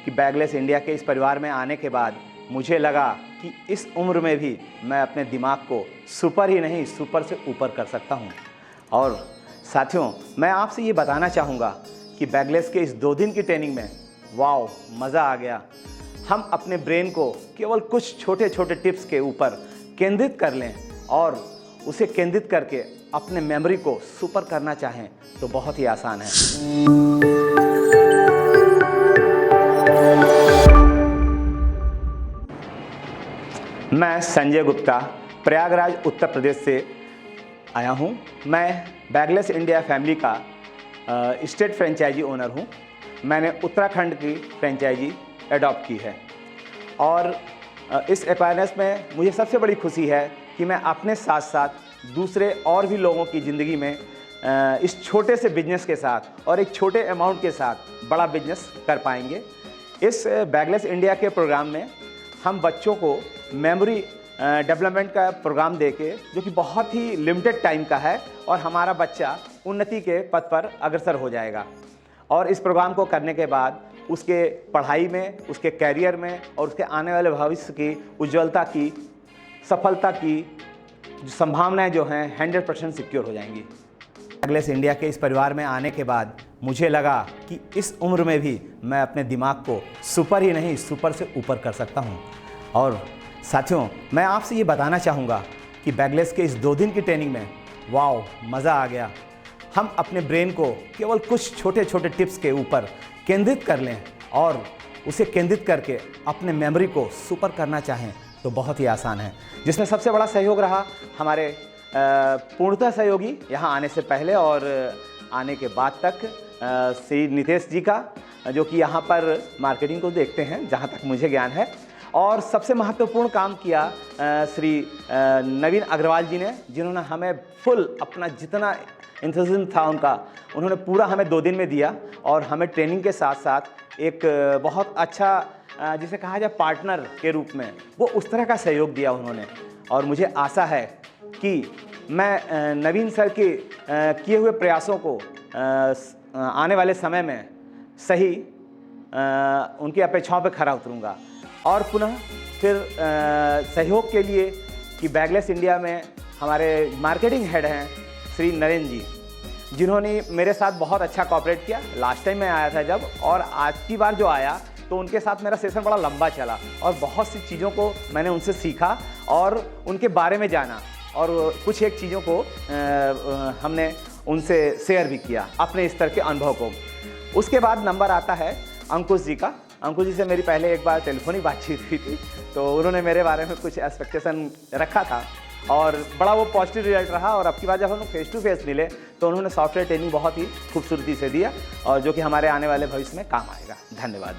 कि bagless India के इस परिवार में आने के बाद मुझे लगा कि इस उम्र में भी मैं अपने दिमाग को सुपर ही नहीं सुपर से ऊपर कर सकता हूं। और साथियों, मैं आपसे ये बताना चाहूँगा कि बैगलेस के इस 2 दिन की ट्रेनिंग में वाओ मज़ा आ गया। हम अपने ब्रेन को केवल कुछ छोटे छोटे टिप्स के ऊपर केंद्रित कर लें और उसे केंद्रित करके अपने मेमोरी को सुपर करना चाहें तो बहुत ही आसान है। मैं संजय गुप्ता प्रयागराज उत्तर प्रदेश से आया हूँ। मैं बैगलेस इंडिया फैमिली का स्टेट फ्रेंचाइजी ओनर हूँ। मैंने उत्तराखंड की फ्रेंचाइजी एडॉप्ट की है और इस अवेयरनेस में मुझे सबसे बड़ी खुशी है कि मैं अपने साथ साथ दूसरे और भी लोगों की ज़िंदगी में इस छोटे से बिजनेस के साथ और एक छोटे अमाउंट के साथ बड़ा बिजनेस कर पाएंगे। इस बैगलेस इंडिया के प्रोग्राम में हम बच्चों को मेमोरी डेवलपमेंट का प्रोग्राम देके, जो कि बहुत ही लिमिटेड टाइम का है, और हमारा बच्चा उन्नति के पथ पर अग्रसर हो जाएगा। और इस प्रोग्राम को करने के बाद उसके पढ़ाई में, उसके कैरियर में और उसके आने वाले भविष्य की उज्ज्वलता की, सफलता की संभावनाएं जो हैं 100% सिक्योर हो जाएंगी। बैगलेस इंडिया के इस परिवार में आने के बाद मुझे लगा कि इस उम्र में भी मैं अपने दिमाग को सुपर ही नहीं सुपर से ऊपर कर सकता हूं। और साथियों, मैं आपसे ये बताना चाहूँगा कि बैगलेस के इस 2 दिन की ट्रेनिंग में वाओ मज़ा आ गया। हम अपने ब्रेन को केवल कुछ छोटे छोटे टिप्स के ऊपर केंद्रित कर लें और उसे केंद्रित करके अपने मेमोरी को सुपर करना चाहें तो बहुत ही आसान है। जिसमें सबसे बड़ा सहयोग रहा हमारे पूर्णतः सहयोगी यहाँ आने से पहले और आने के बाद तक श्री नितेश जी का, जो कि यहाँ पर मार्केटिंग को देखते हैं जहाँ तक मुझे ज्ञान है। और सबसे महत्वपूर्ण काम किया श्री नवीन अग्रवाल जी ने, जिन्होंने हमें फुल अपना जितना इंतज़ाम था उन्होंने पूरा हमें 2 दिन में दिया और हमें ट्रेनिंग के साथ साथ एक बहुत अच्छा जिसे कहा जाए पार्टनर के रूप में वो उस तरह का सहयोग दिया उन्होंने। और मुझे आशा है कि मैं नवीन सर के किए हुए प्रयासों को आने वाले समय में सही उनकी अपेक्षाओं पर खरा उतरूँगा। और पुनः फिर सहयोग के लिए कि बैगलेस इंडिया में हमारे मार्केटिंग हेड हैं श्री नरेंद्र जी, जिन्होंने मेरे साथ बहुत अच्छा कोऑपरेट किया। लास्ट टाइम मैं आया था जब, और आज की बार जो आया तो उनके साथ मेरा सेशन बड़ा लंबा चला और बहुत सी चीज़ों को मैंने उनसे सीखा और उनके बारे में जाना, और कुछ एक चीज़ों को हमने उनसे शेयर भी किया अपने स्तर के अनुभव को। उसके बाद नंबर आता है अंकुश जी का। अंकुश जी से मेरी पहले एक बार टेलीफोनिक बातचीत हुई थी, तो उन्होंने मेरे बारे में कुछ एक्सपेक्टेशन रखा था और बड़ा वो पॉजिटिव रिजल्ट रहा। और अब की बार जब हम लोग फेस टू फेस मिले तो उन्होंने सॉफ्टवेयर ट्रेनिंग बहुत ही खूबसूरती से दिया और जो कि हमारे आने वाले भविष्य में काम आएगा। धन्यवाद।